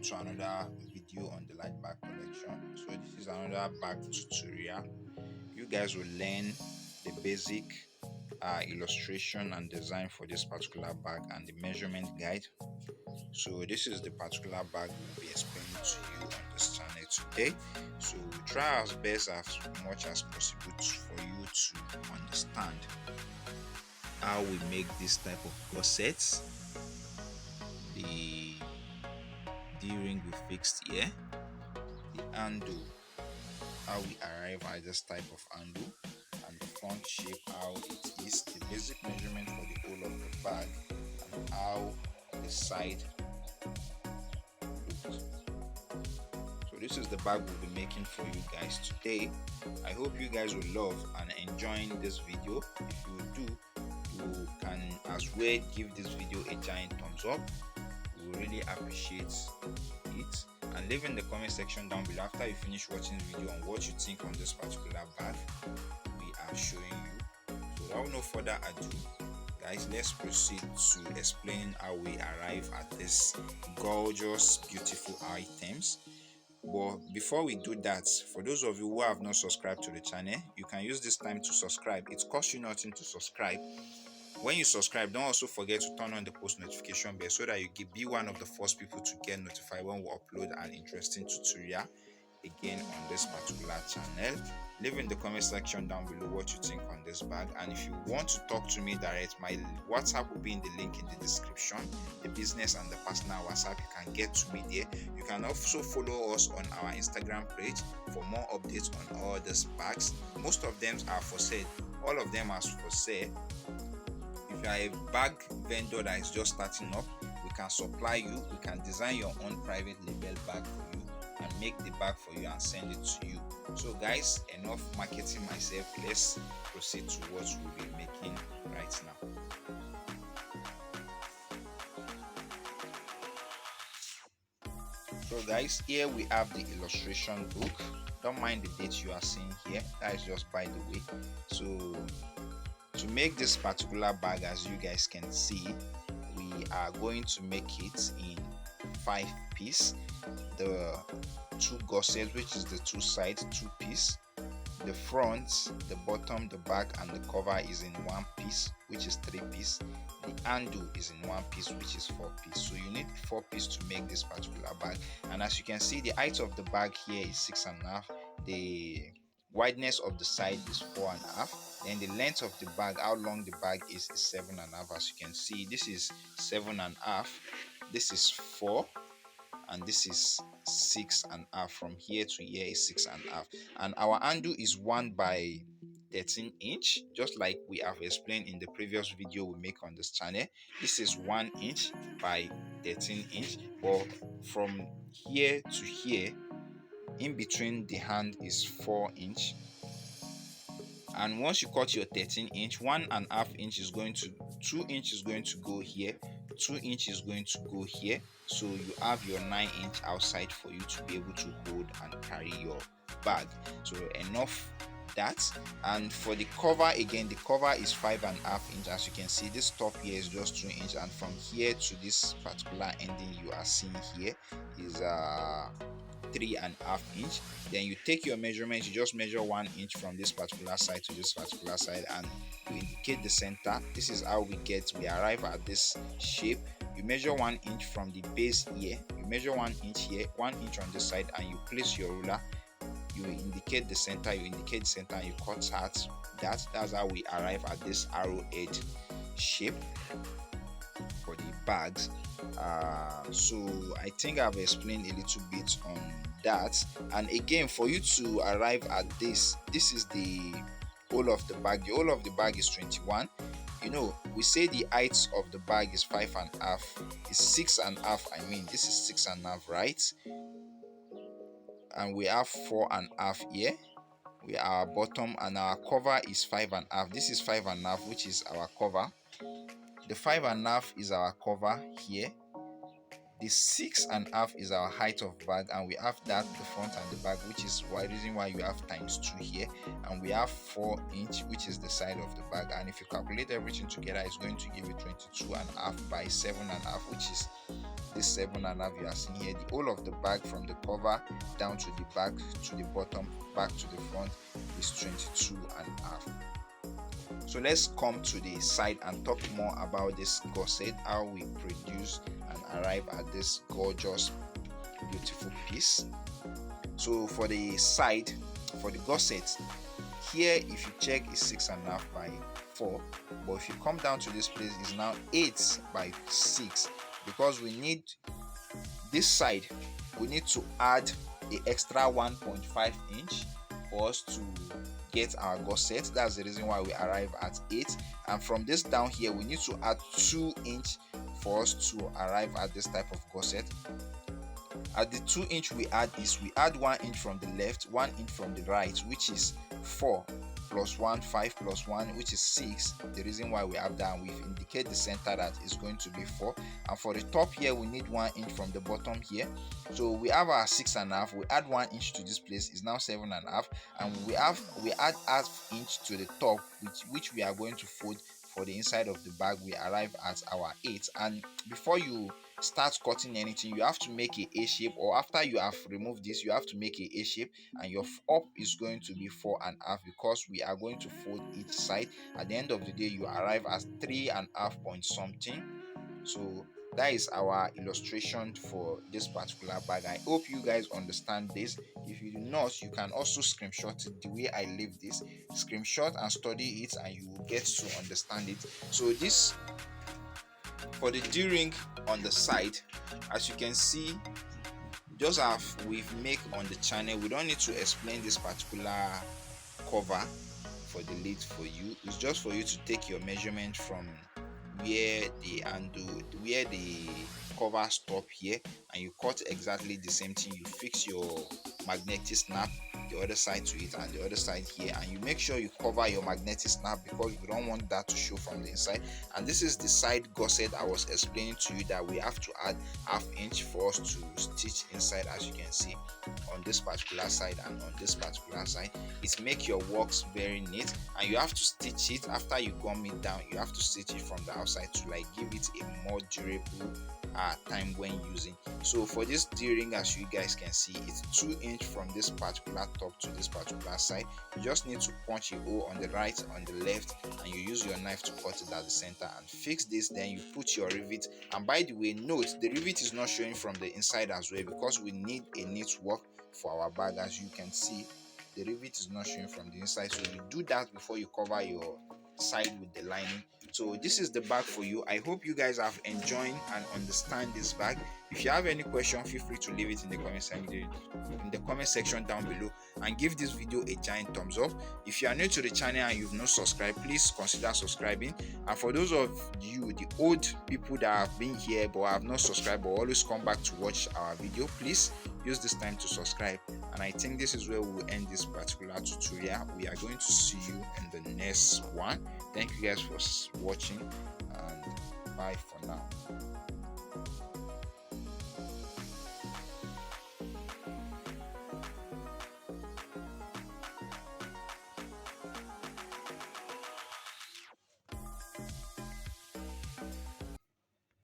to another video on the light bag collection. So this is another bag tutorial. You guys will learn the basic illustration and design for this particular bag and the measurement guide. So this is the particular bag we'll be explaining to you on this channel today. So we try our best as much as possible for you to understand how we make this type of corsets, the D-ring we fixed here, the handle, how we arrive at this type of handle, and the front shape, how it is, the basic measurement for the whole of the bag, and how the side looks. So this is the bag we'll be making for you guys today. I hope you guys will love and enjoying this video. If you do, you can as well give this video a giant thumbs up. We really appreciate it, and leave in the comment section down below after you finish watching the video on what you think on this particular bag we are showing you. So without no further ado, guys, let's proceed to explain how we arrive at this gorgeous, beautiful items. But before we do that, for those of you who have not subscribed to the channel, you can use this time to subscribe. It costs you nothing to subscribe. When you subscribe, don't also forget to turn on the post notification bell so that you can be one of the first people to get notified when we upload an interesting tutorial again on this particular channel. Leave in the comment section down below what you think on this bag, and if you want to talk to me direct, my WhatsApp will be in the link in the description. The business and the personal WhatsApp, you can get to me there. You can also follow us on our Instagram page for more updates on all these bags. Most of them are for sale. All of them are for sale. If you are a bag vendor that is just starting up, we can supply you. We can design your own private label bag for you and make the bag for you and send it to you. So guys, enough marketing myself. Let's proceed to what we'll be making right now. So guys, here we have the illustration book. Don't mind the date you are seeing here, that is just by the way. So to make this particular bag, as you guys can see, we are going to make it in 5 pieces. The 2 gussets, which is the 2 sides, 2 pieces. The front, the bottom, the back, and the cover is in 1 piece, which is 3 pieces. The handle is in 1 piece, which is 4 pieces. So you need 4 pieces to make this particular bag. And as you can see, the height of the bag here is 6.5. The wideness of the side is 4.5. Then the length of the bag, how long the bag is 7.5. As you can see, this is 7.5, this is 4, and this is 6.5. From here to here is 6.5. And our handle is 1 by 13 inch, just like we have explained in the previous video we make on this channel. This is 1 inch by 13 inch, but from here to here, in between the hand, is 4 inch. And once you cut your 13 inch, 1.5 inch is going to 2 inch is going to go here, 2 inch is going to go here. So you have your 9 inch outside for you to be able to hold and carry your bag. So enough that. And for the cover, again, the cover is 5.5 inch. As you can see, this top here is just 2 inch, and from here to this particular ending you are seeing here is 3.5 inch. Then you take your measurement, you just measure 1 inch from this particular side to this particular side, and you indicate the center. This is how we arrive at this shape. You measure 1 inch from the base here, you measure 1 inch here, 1 inch on this side, and you place your ruler. You indicate the center, and you cut out that's how we arrive at this arrowhead shape for the bags. So I think I've explained a little bit on that. And again, for you to arrive at this is the whole of the bag. The whole of the bag is 21. You know, we say the height of the bag is 5.5, is 6.5. I mean, this is 6.5, right? And we have 4.5 here. We are our bottom, and our cover is 5.5. This is 5.5, which is our cover. The 5.5 is our cover here. The 6.5 is our height of bag, and we have that the front and the back, which is the reason why you have ×2 here. And we have 4 inch, which is the side of the bag, and if you calculate everything together, it's going to give you 22.5 by 7.5, which is this 7.5 you are seeing here, the whole of the bag from the cover down to the back to the bottom back to the front is 22.5. So let's come to the side and talk more about this gusset, how we produce and arrive at this gorgeous beautiful piece. So for the side, for the gusset here, if you check, is 6.5 by 4, but if you come down to this place, is now 8 by 6, because we need this side, we need to add the extra 1.5 inch for us to get our gusset. That's the reason why we arrive at 8, and from this down here we need to add 2 inch for us to arrive at this type of gusset. At the 2 inch we add 1 inch from the left, 1 inch from the right, which is 4 plus 1, 5 plus 1, which is 6. The reason why we have that, and we've indicated the center that is going to be 4. And for the top here, we need 1 inch from the bottom here. So we have our 6.5. We add 1 inch to this place, is now 7.5, and we add half inch to the top, which we are going to fold for the inside of the bag. We arrive at our 8. And before you start cutting anything, you have to make a shape, or after you have removed this, you have to make a shape, and your up is going to be 4.5, because we are going to fold each side. At the end of the day, you arrive at 3.5 point something. So that is our illustration for this particular bag. I hope you guys understand this. If you do not, you can also screenshot it the way I leave this. Screenshot and study it, and you will get to understand it. So this, for the D-ring on the side, as you can see, just as we've make on the channel, we don't need to explain this particular cover for the lid for you. It's just for you to take your measurement from where the cover stop here, and you cut exactly the same thing. You fix your magnetic snap the other side to it and the other side here, and you make sure you cover your magnetic snap, because you don't want that to show from the inside. And this is the side gusset I was explaining to you, that we have to add half inch for us to stitch inside, as you can see on this particular side and on this particular side. It makes your works very neat, and you have to stitch it after you gum it down. You have to stitch it from the outside to like give it a more durable time when using. So for this D-ring, as you guys can see, it's 2 inch from this particular top to this particular side. You just need to punch a hole on the right, on the left, and you use your knife to cut it at the center and fix this. Then you put your rivet, and by the way, note the rivet is not showing from the inside as well, because we need a neat work for our bag. As you can see, the rivet is not showing from the inside, so you do that before you cover your side with the lining. So this is the bag for you. I hope you guys have enjoyed and understand this bag. If you have any question, feel free to leave it in the comment section down below, and give this video a giant thumbs up. If you are new to the channel and you've not subscribed, please consider subscribing. And for those of you, the old people that have been here but have not subscribed but always come back to watch our video, please use this time to subscribe. And I think this is where we will end this particular tutorial. We are going to see you in the next one. Thank you guys for watching, and bye for now.